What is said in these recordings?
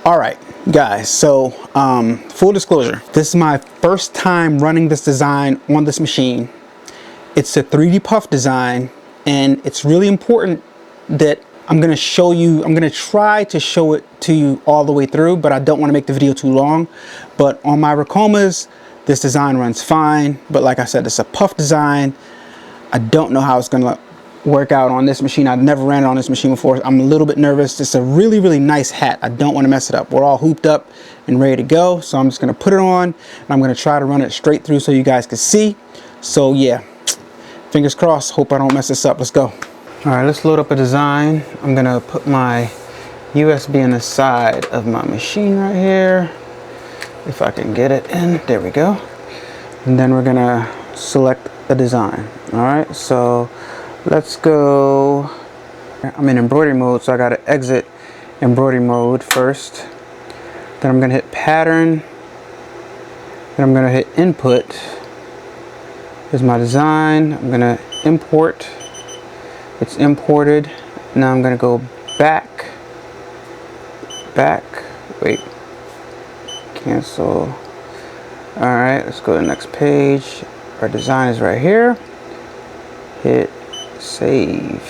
All right, guys, so full disclosure, this is my first time running this design on this machine. It's a 3D puff design, and it's really important that I'm going to try to show it to you all the way through, but I don't want to make the video too long. But on my Rakomas, this design runs fine, but like I said, it's a puff design. I don't know how it's going to work out on this machine. I've never ran it on this machine before. I'm a little bit nervous. It's a really, really nice hat. I don't want to mess it up. We're all hooped up and ready to go. So I'm just going to put it on, and I'm going to try to run it straight through so you guys can see. So yeah, fingers crossed. Hope I don't mess this up. Let's go. All right, let's load up a design. I'm going to put my USB on the side of my machine right here. If I can get it in. There we go. And then we're going to select a design. All right, so let's go. I'm in embroidery mode, so I got to exit embroidery mode first. Then I'm going to hit pattern. Then I'm going to hit input. Here's my design. I'm going to import. It's imported. Now I'm going to go back. Wait. Cancel. All right, let's go to the next page. Our design is right here. Hit save.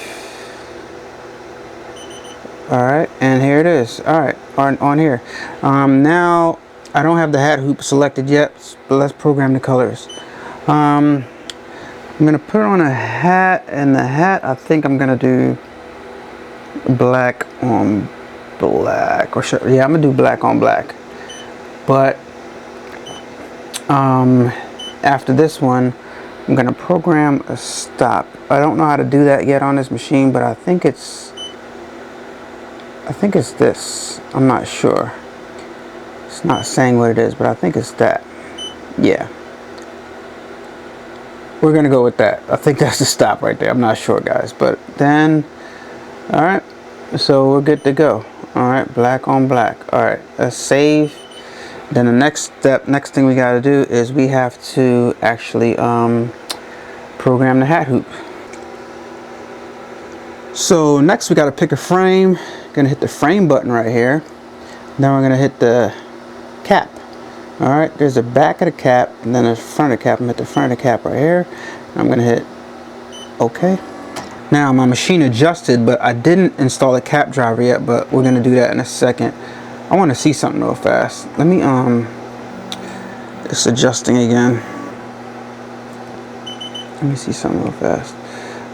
All right, and here it is. All right, on here. Now I don't have the hat hoop selected yet, but let's program the colors. I'm gonna put on a hat, and the hat, I think I'm gonna do black on black, or yeah, I'm gonna do black on black. But after this one, I'm gonna program a stop. I don't know how to do that yet on this machine, but I think it's this. I'm not sure. It's not saying what it is, but I think it's that. Yeah. We're gonna go with that. I think that's the stop right there. I'm not sure, guys, but then, all right, so we're good to go. All right, black on black. All right, let's save. Then the next thing we got to do is we have to actually program the hat hoop. So next we got to pick a frame. Gonna hit the frame button right here. Then we're gonna hit the cap. All right, there's the back of the cap, and then the front of the cap. I'm gonna hit the front of the cap right here. I'm gonna hit OK. Now my machine adjusted, but I didn't install the cap driver yet, but we're gonna do that in a second. I want to see something real fast. Let me it's adjusting again. Let me see something real fast.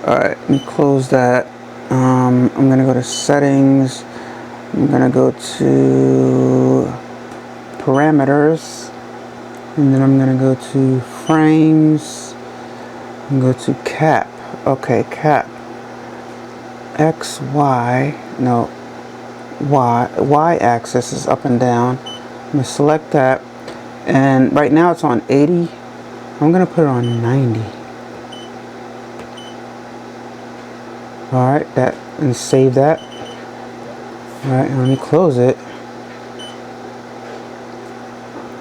All right, let me close that. I'm gonna go to settings. I'm gonna go to parameters, and then I'm gonna go to frames and go to cap. Okay, cap. X, Y, no, Y axis is up and down. I'm gonna select that, and right now it's on 80. I'm gonna put it on 90. All right, that, and save that. All right, and let me close it.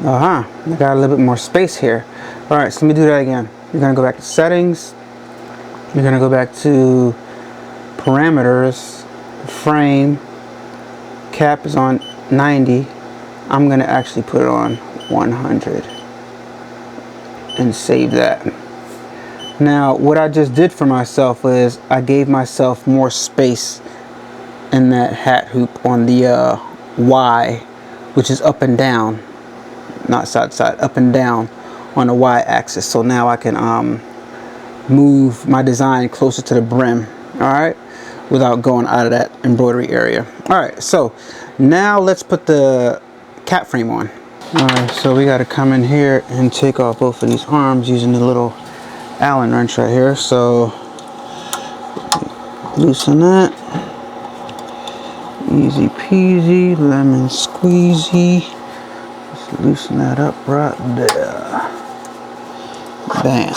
I got a little bit more space here. All right, so let me do that again. You're gonna go back to settings. You're gonna go back to parameters, frame, cap is on 90. I'm gonna actually put it on 100 and save that. Now what I just did for myself is I gave myself more space in that hat hoop on the Y, which is up and down, not side to side, up and down on the Y axis. So now I can move my design closer to the brim, all right, without going out of that embroidery area. All right, so now let's put the cap frame on. All right, so we got to come in here and take off both of these arms using the little Allen wrench right here. So loosen that. Easy peasy, lemon squeezy. Just loosen that up right there. Bam.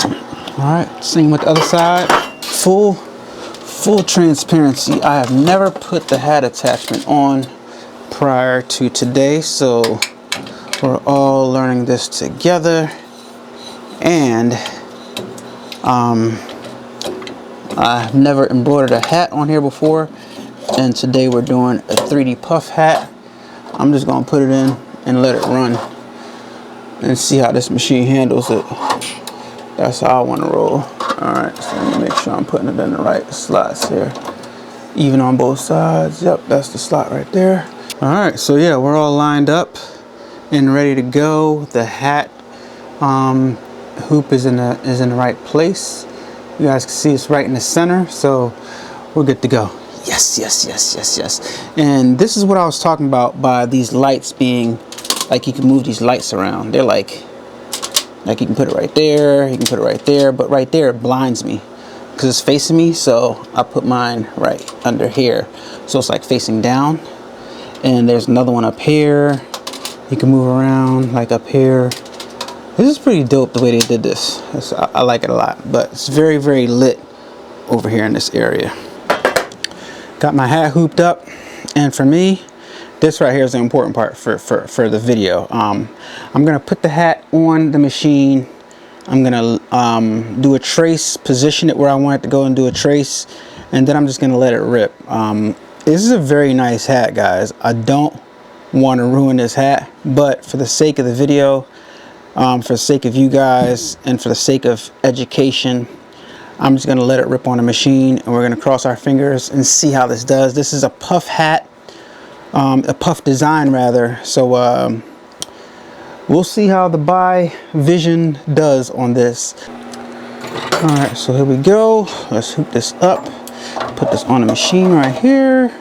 All right, same with the other side. Full transparency. I have never put the hat attachment on prior to today, so we're all learning this together. And I've never embroidered a hat on here before, and today we're doing a 3D puff hat. I'm just gonna put it in and let it run and see how this machine handles it. That's how I want to roll. Alright, so let me make sure I'm putting it in the right slots here. Even on both sides. Yep, that's the slot right there. Alright, so yeah, we're all lined up and ready to go. The hat hoop is in the right place. You guys can see it's right in the center, so we're good to go. Yes, yes, yes, yes, yes. And this is what I was talking about by these lights being, like you can move these lights around. They're like you can put it right there, you can put it right there, but right there it blinds me because it's facing me, so I put mine right under here. So it's like facing down. And there's another one up here. You can move around like up here. This is pretty dope the way they did this. I like it a lot, but it's very, very lit over here in this area. Got my hat hooped up, and for me, this right here is the important part for the video. I'm gonna put the hat on the machine. I'm gonna do a trace, position it where I want it to go and do a trace, and then I'm just gonna let it rip. This is a very nice hat, guys. I don't want to ruin this hat, but for the sake of the video, for the sake of you guys, and for the sake of education, I'm just gonna let it rip on the machine, and we're gonna cross our fingers and see how this does. This is a puff hat, a puff design rather. So we'll see how the By Vision does on this. All right, so here we go. Let's hoop this up. Put this on the machine right here.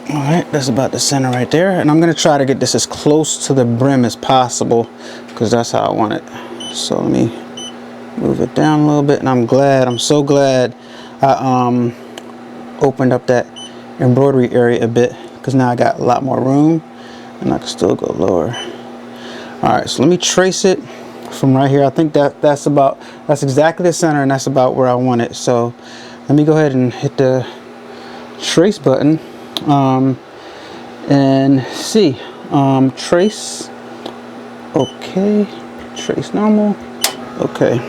All right, that's about the center right there. And I'm gonna try to get this as close to the brim as possible because that's how I want it. So let me move it down a little bit. And I'm so glad I opened up that embroidery area a bit because now I got a lot more room and I can still go lower. All right, so let me trace it from right here. I think that's exactly the center, and that's about where I want it. So let me go ahead and hit the trace button and see. Trace. Okay. Trace normal. Okay.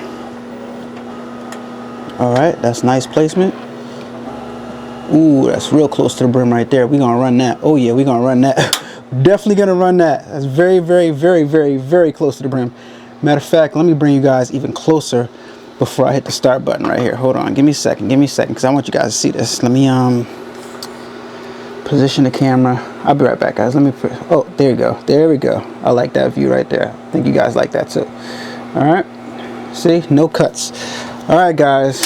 All right, that's nice placement. Ooh, that's real close to the brim right there. We're gonna run that. Oh yeah, we're gonna run that. Definitely gonna run that. That's very, very, very, very, very close to the brim. Matter of fact, let me bring you guys even closer before I hit the start button right here. Hold on, give me a second, because I want you guys to see this. Let me position the camera. I'll be right back, guys. Let me oh, there you go. There we go. I like that view right there. I think you guys like that too. All right. See, no cuts. All right, guys.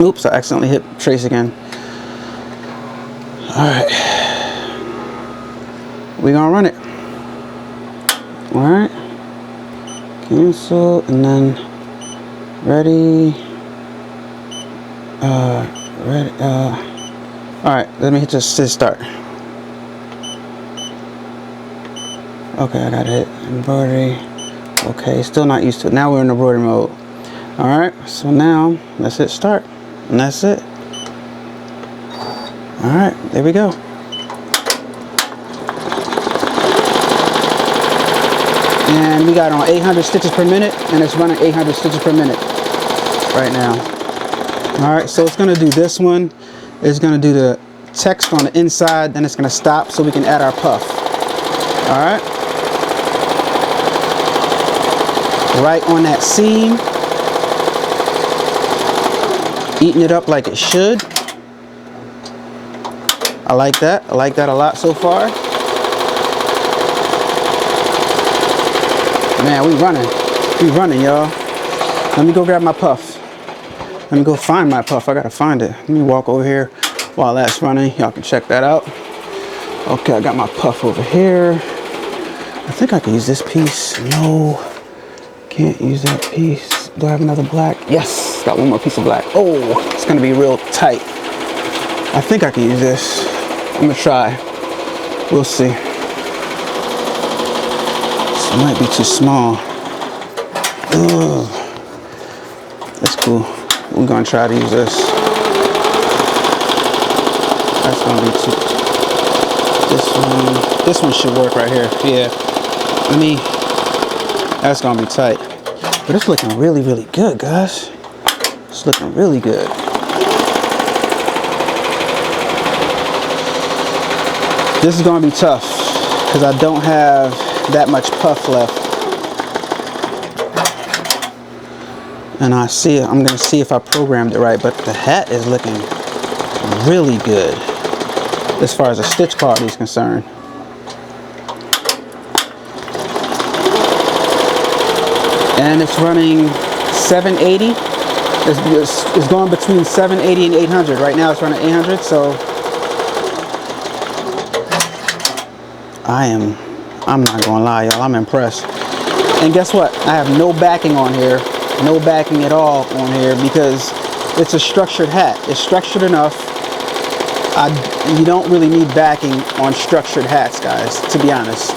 Oops, I accidentally hit trace again. All right. We're gonna run it. All right. Cancel, and then ready. Ready. All right, let me just start. Okay, I gotta hit embroidery. Okay, still not used to it. Now we're in embroidery mode. All right, so now let's hit start, and that's it. All right, there we go. And we got on 800 stitches per minute, and it's running 800 stitches per minute right now. All right, so it's gonna do this one. It's gonna do the text on the inside, then it's gonna stop so we can add our puff. All right. Right on that seam. Eating it up like it should. I like that. I like that a lot so far. Man, we running, y'all. Let me go grab my puff. Let me go find my puff. I gotta find it. Let me walk over here while that's running. Y'all can check that out. Okay, I got my puff over here. I think I can use this piece. No, can't use that piece. Do I have another black? Yes, got one more piece of black. Oh, it's gonna be real tight. I think I can use this. I'm gonna try. We'll see. It might be too small. Ugh. That's cool. We're gonna try to use this. That's gonna be too. This one should work right here. Yeah. That's gonna be tight. But it's looking really, really good, guys. It's looking really good. This is going to be tough because I don't have that much puff left. And I see it. I'm going to see if I programmed it right, but the hat is looking really good as far as the stitch quality is concerned. And it's running 780. It's going between 780 and 800. Right now it's running 800, so I'm not gonna lie, y'all, I'm impressed. And guess what? I have no backing on here, no backing at all on here, because it's a structured hat. It's structured enough. You don't really need backing on structured hats, guys, to be honest,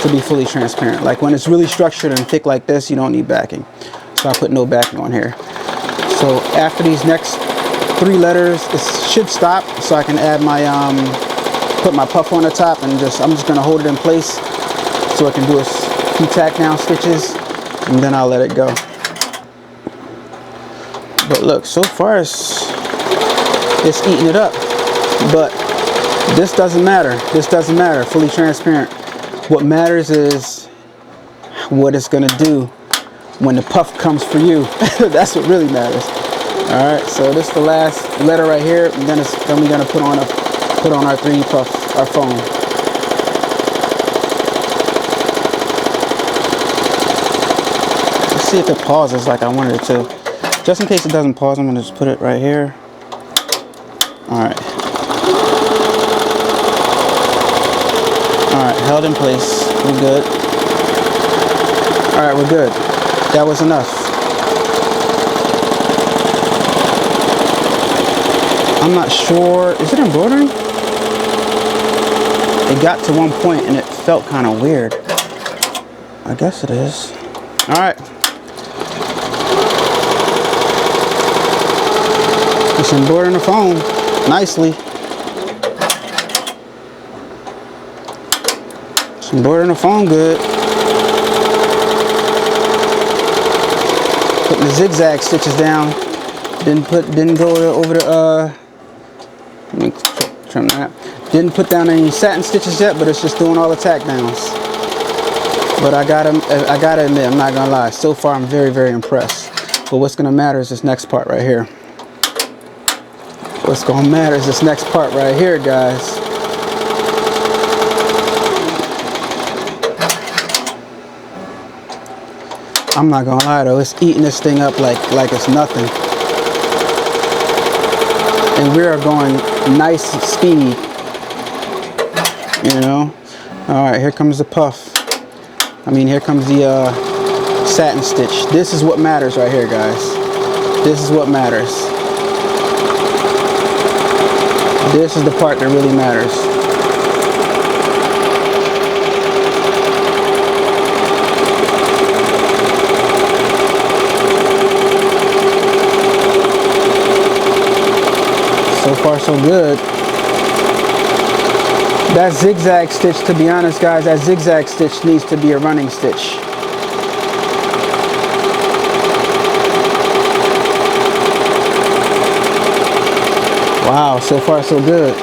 to be fully transparent. Like when it's really structured and thick like this, you don't need backing. So I put no backing on here. So after these next 3 letters, it should stop, so I can add my put my puff on the top, and I'm just gonna hold it in place so I can do a few tack down stitches, and then I'll let it go. But look, so far it's eating it up. But this doesn't matter. This doesn't matter. Fully transparent. What matters is what it's gonna do when the puff comes for you. That's what really matters. All right. So this is the last letter right here. And then we're gonna put on our 3D puff, our foam. Let's see if it pauses like I wanted it to. Just in case it doesn't pause, I'm gonna just put it right here. All right. All right, held in place. We're good. All right, we're good. That was enough. I'm not sure. Is it embroidering? It got to one point and it felt kind of weird. I guess it is. All right. It's embroidering the foam nicely. It's embroidering the foam good. Putting the zigzag stitches down. Didn't go over the let me trim that. Didn't put down any satin stitches yet, but it's just doing all the tack downs. But I gotta admit, I'm not gonna lie, so far I'm very, very impressed. But what's gonna matter is this next part right here. What's gonna matter is this next part right here, guys. I'm not gonna lie though, it's eating this thing up like it's nothing. And we are going nice speed, you know. All right, here comes the puff. Here comes the satin stitch. This is what matters right here, guys. This is what matters. This is the part that really matters. So far so good. That zigzag stitch, to be honest guys, that zigzag stitch needs to be a running stitch. Wow, so far so good.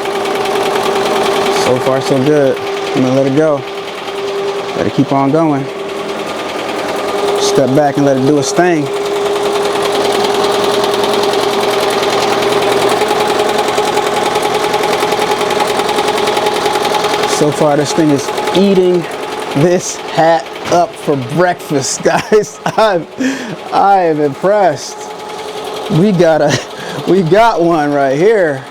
So far so good. I'm gonna let it go. Let it keep on going. Step back and let it do its thing. So far, this thing is eating this hat up for breakfast, guys. I am impressed. We got one right here.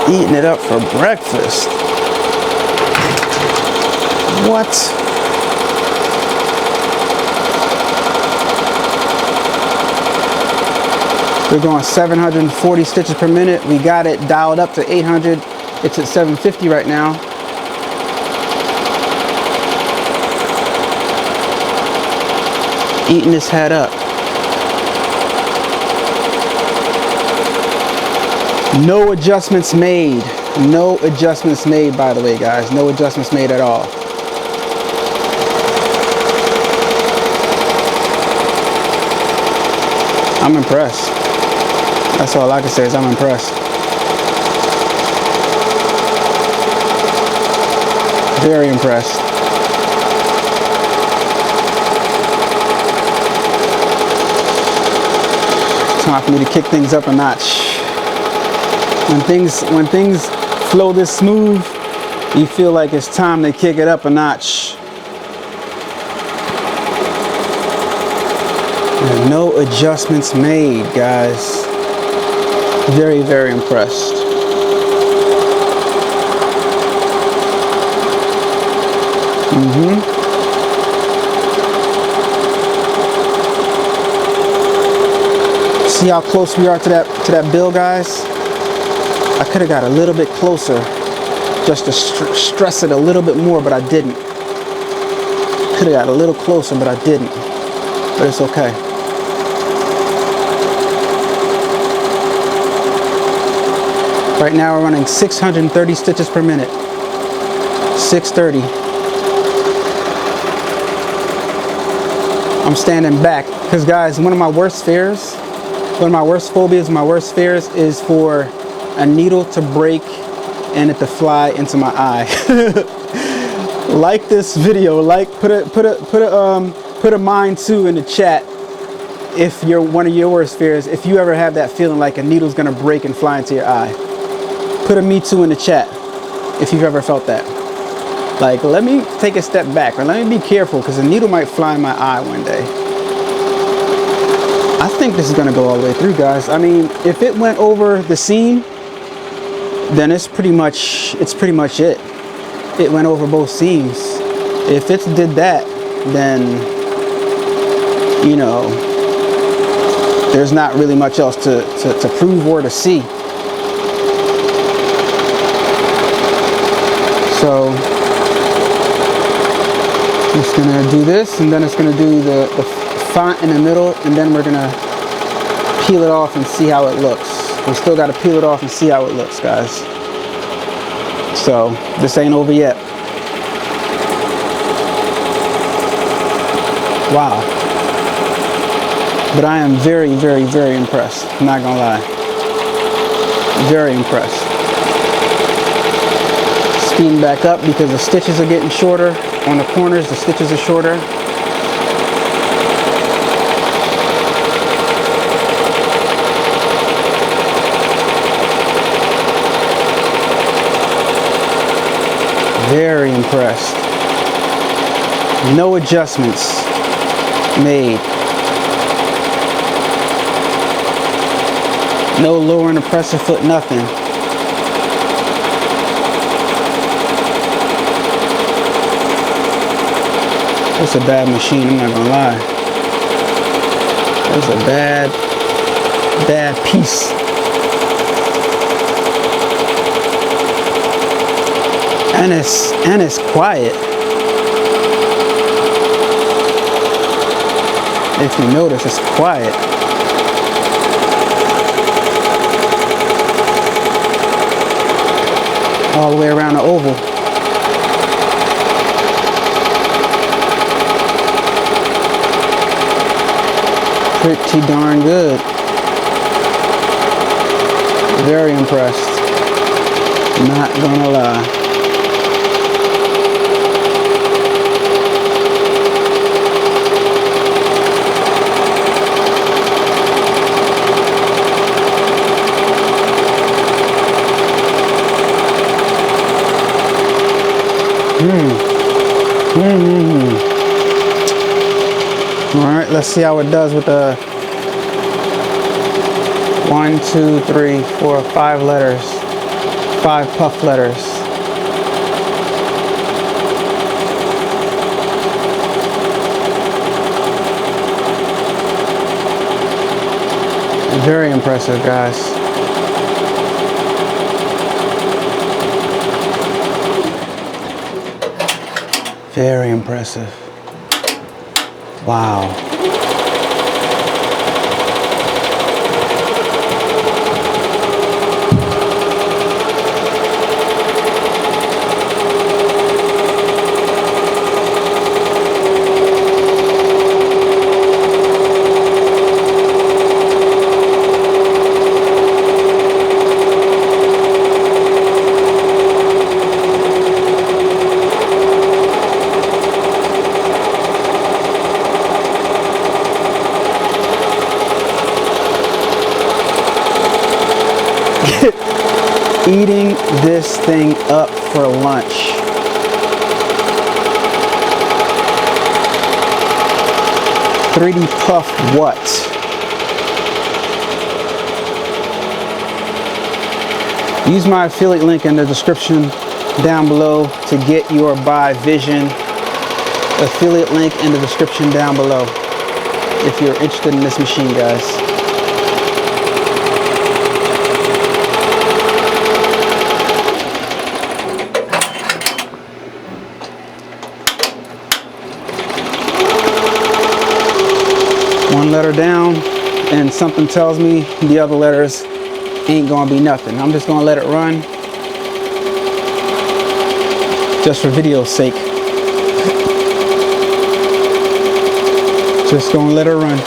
Eating it up for breakfast. What? We're going 740 stitches per minute. We got it dialed up to 800. It's at 750 right now. Eating this hat up. No adjustments made. No adjustments made, by the way, guys. No adjustments made at all. I'm impressed. That's all I can say is I'm impressed. Very impressed. Time for me to kick things up a notch. When things flow this smooth, you feel like it's time to kick it up a notch. And no adjustments made, guys. Very, very impressed. See how close we are to that bill, guys? I could have got a little bit closer just to stress it a little bit more, but I didn't. Could have got a little closer, but I didn't. But it's okay. Right now we're running 630 stitches per minute. 630. I'm standing back because, guys, one of my worst fears, one of my worst phobias, my worst fears is for a needle to break and it to fly into my eye. Like this video, put a mine too in the chat if you're one of your worst fears, if you ever have that feeling like a needle's gonna break and fly into your eye. Put a me too in the chat if you've ever felt that. Like, let me take a step back, or let me be careful because a needle might fly in my eye one day. I think this is gonna go all the way through, guys. I mean, if it went over the seam, then it's pretty much it. It went over both seams. If it did that, then, you know, there's not really much else to prove or to see. So it's gonna do this, and then it's gonna do the font in the middle, and then we're gonna peel it off and see how it looks. We still gotta peel it off and see how it looks, guys. So this ain't over yet. Wow. But I am very, very, very impressed. I'm not gonna lie. Very impressed. Speeding back up because the stitches are getting shorter. On the corners, the stitches are shorter. Very impressed. No adjustments made. No lowering the presser foot, nothing. It's a bad machine, I'm not gonna lie. It's a bad piece. And it's quiet. If you notice, it's quiet. All the way around the oval. Pretty darn good. Very impressed. Not gonna lie. Alright, let's see how it does with the 1, 2, 3, 4, 5 letters. 5 puff letters. Very impressive, guys. Very impressive. Wow. Eating this thing up for lunch. $3D Puff what? Use my affiliate link in the description down below to get your Buy Vision. Affiliate link in the description down below if you're interested in this machine, guys. One letter down and something tells me the other letters ain't gonna be nothing. I'm just gonna let it run just for video's sake. Just gonna let her run.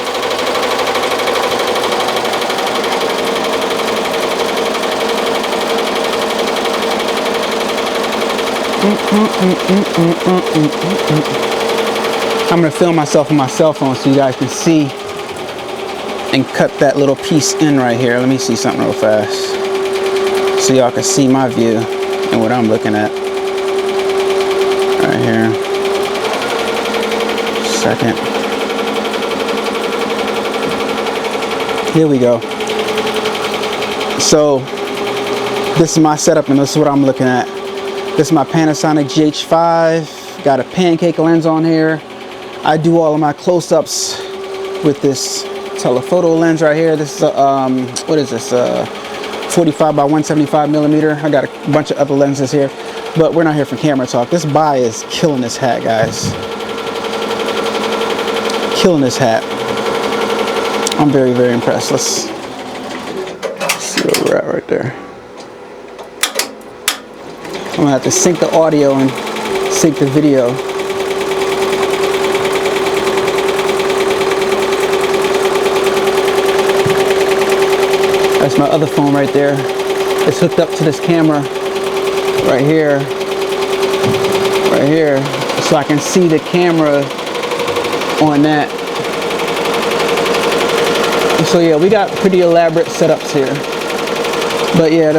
I'm gonna film myself on my cell phone so you guys can see and cut that little piece in right here. Let me see something real fast so y'all can see my view and what I'm looking at right here. Second. Here we go. So this is my setup and this is what I'm looking at. This is my Panasonic GH5. Got a pancake lens on here. I do all of my close-ups with this telephoto lens right here. This is a, what is this? 45 by 175 millimeter. I got a bunch of other lenses here, but we're not here for camera talk. This buy is killing this hat, guys. Killing this hat. I'm very, very impressed. Let's see where we're at right there. I'm gonna have to sync the audio and sync the video. That's my other phone right there. It's hooked up to this camera right here, so I can see the camera on that. So yeah, we got pretty elaborate setups here. But yeah,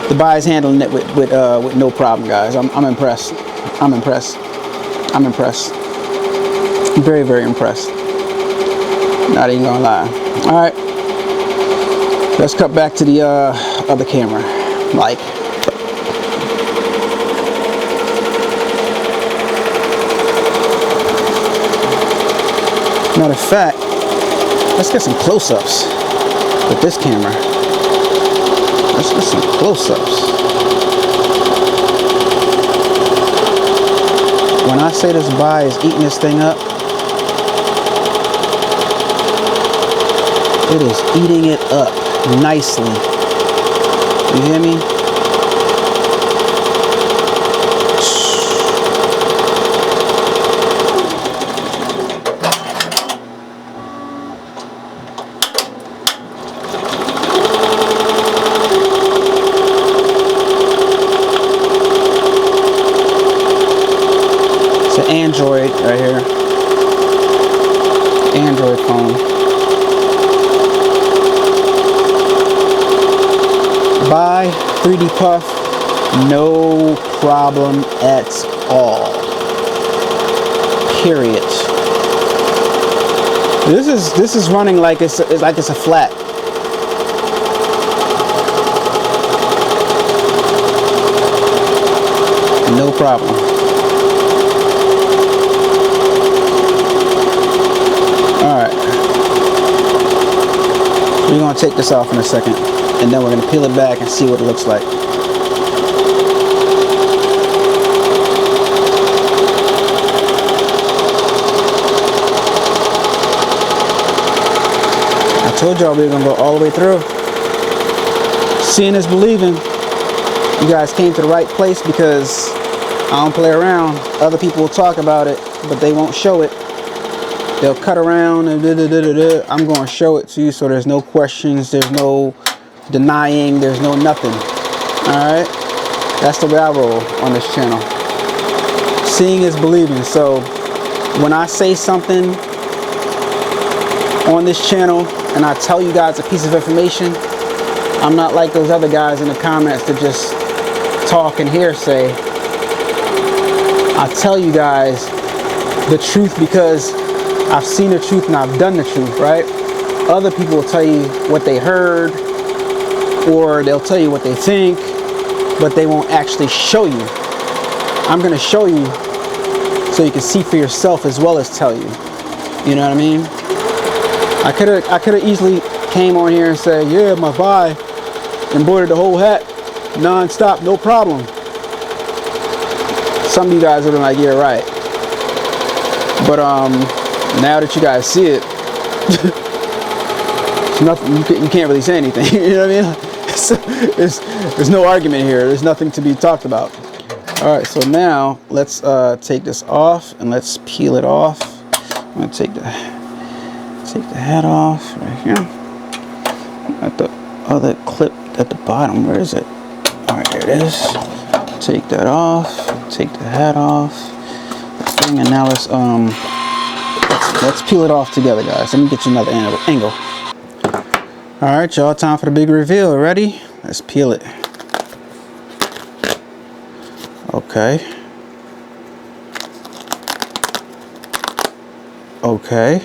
the buy is handling it with no problem, guys. I'm impressed. I'm impressed. I'm impressed. I'm very, very impressed. Not even gonna lie. All right. Let's cut back to the other camera. Like, matter of fact, let's get some close-ups with this camera. Let's get some close-ups. When I say this buy is eating this thing up, it is eating it up nicely. You hear me? It's an Android right here. Android phone. Buy 3D Puff, no problem at all. Period. This is running like it's a flat. No problem. All right. We're gonna take this off in a second. And then we're going to peel it back and see what it looks like. I told y'all we were going to go all the way through. Seeing is believing. You guys came to the right place because I don't play around. Other people will talk about it, but they won't show it. They'll cut around and I'm going to show it to you so there's no questions, there's no denying, there's no nothing. Alright, that's the way I roll on this channel. Seeing is believing. So when I say something on this channel and I tell you guys a piece of information, I'm not like those other guys in the comments that just talk and hearsay. I tell you guys the truth because I've seen the truth and I've done the truth, right? Other people will tell you what they heard, or they'll tell you what they think, but they won't actually show you. I'm gonna show you so you can see for yourself as well as tell you. You know what I mean? I could have easily came on here and said, yeah, my Vi embroidered the whole hat non-stop, no problem. Some of you guys would have been like, yeah, right. But now that you guys see it, it's nothing. You can't really say anything. You know what I mean? There's no argument here. There's nothing to be talked about. All right, so now let's take this off and let's peel it off. I'm gonna take the hat off right here. At the other clip at the bottom. Where is it? All right, there it is. Take that off. Take the hat off. Thing, and now let's peel it off together, guys. Let me get you another angle. All right, y'all. Time for the big reveal. Ready? Let's peel it. Okay. Okay.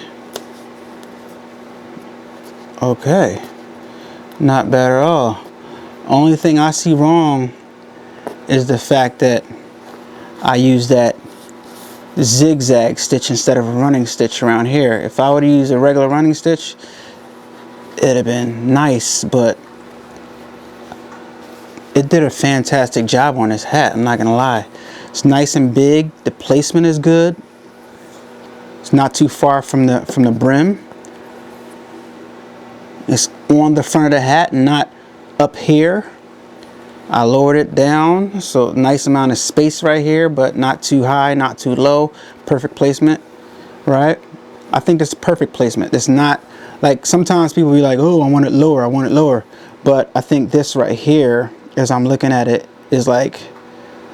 Okay. Not bad at all. Only thing I see wrong is the fact that I use that zigzag stitch instead of a running stitch around here. If I would have used a regular running stitch, it'd have been nice, but it did a fantastic job on this hat. I'm not gonna lie. It's nice and big. The placement is good. It's not too far from the brim. It's on the front of the hat, not up here. I lowered it down, so nice amount of space right here, but not too high, not too low. Perfect placement, right? I think that's perfect placement. It's not like sometimes people be like, oh, I want it lower, I want it lower. But I think this right here, as I'm looking at it, is like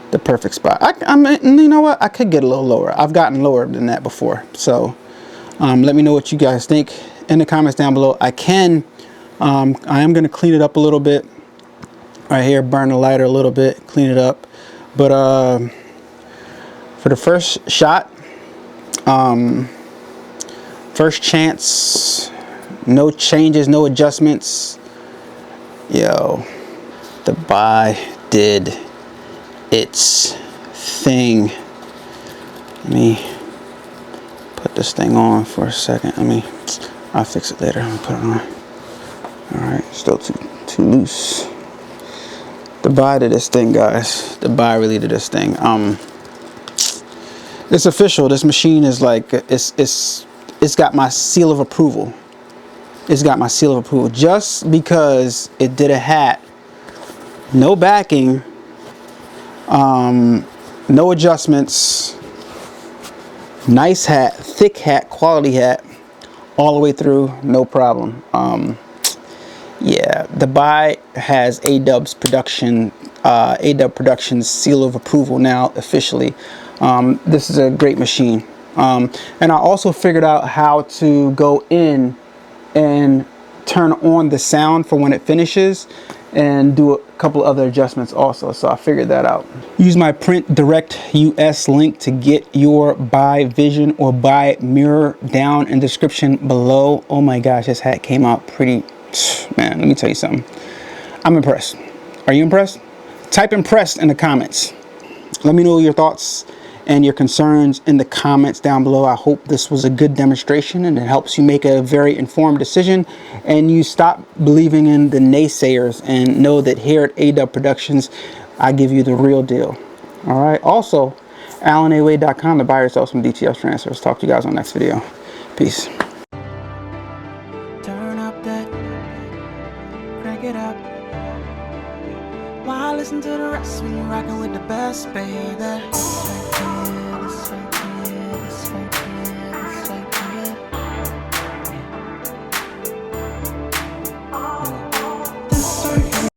the perfect spot. I mean, you know what? I could get a little lower. I've gotten lower than that before. So let me know what you guys think in the comments down below. I am going to clean it up a little bit. Right here, burn the lighter a little bit, clean it up. But for the first shot, first chance, no changes, no adjustments. Yo, the buy did its thing. Let me put this thing on for a second. I'll fix it later. I'll put it on. All right, still too loose. The buy did this thing, guys. The buy really did this thing. It's official. This machine is like it's got my seal of approval. It's got my seal of approval just because it did a hat, no backing, no adjustments, nice hat, thick hat, quality hat, all the way through, no problem. Yeah, the buy has A-Dubb's production, A-Dubb Productions seal of approval now officially. This is a great machine. And I also figured out how to go in and turn on the sound for when it finishes and do a couple other adjustments also. So I figured that out. Use my Print Direct US link to get your buy vision or buy mirror down in the description below. Oh my gosh, this hat came out pretty. Man, let me tell you something. I'm impressed. Are you impressed? Type impressed in the comments. Let me know your thoughts and your concerns in the comments down below. I hope this was a good demonstration and it helps you make a very informed decision and you stop believing in the naysayers and know that here at A-Dubb Productions, I give you the real deal. All right. Also, AlanAwade.com to buy yourself some DTF transfers. Talk to you guys on the next video. Peace. Turn up that, crank it up. Why listen to the rest when you're rocking with the best, baby?